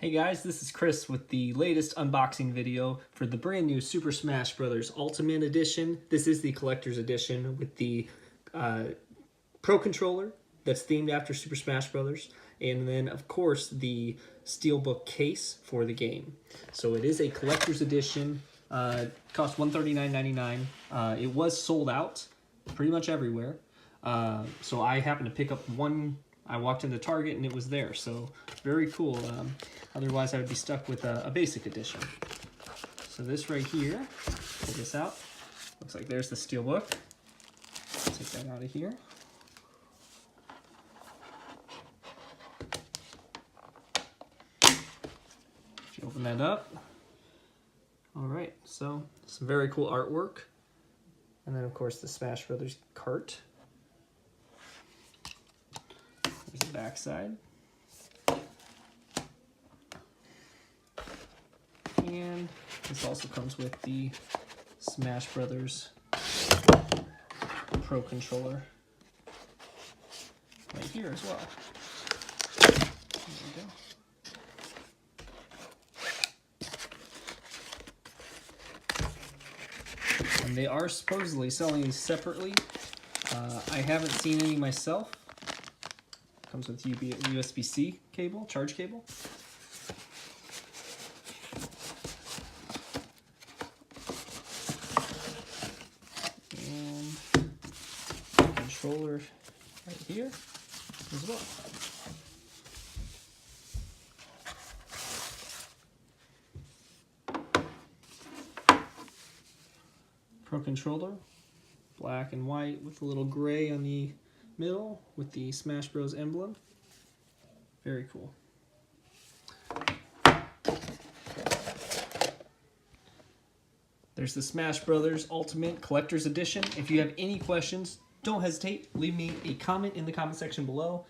Hey guys, this is Chris with the latest unboxing video for the brand new Super Smash Bros. Ultimate Edition. This is the Collector's Edition with the Pro Controller that's themed after Super Smash Bros. And then, of course, the Steelbook case for the game. So it is a Collector's Edition. Cost $139.99. It was sold out pretty much everywhere. So I happened to pick up one. I walked into Target and it was there, so very cool. Otherwise I would be stuck with a basic edition. So this right here, pull this out. Looks like there's the Steelbook. Take that out of here. If you open that up. All right, so some very cool artwork. And then of course the Smash Brothers cart. There's the back side. And this also comes with the Smash Brothers Pro Controller right here as well. There we go. And they are supposedly selling these separately. I haven't seen any myself. Comes with USB-C cable, charge cable. And controller right here as well. Pro Controller, black and white with a little gray on the middle with the Smash Bros. Emblem. Very cool. There's the Smash Bros. Ultimate Collector's Edition. If you have any questions, don't hesitate. Leave me a comment in the comment section below,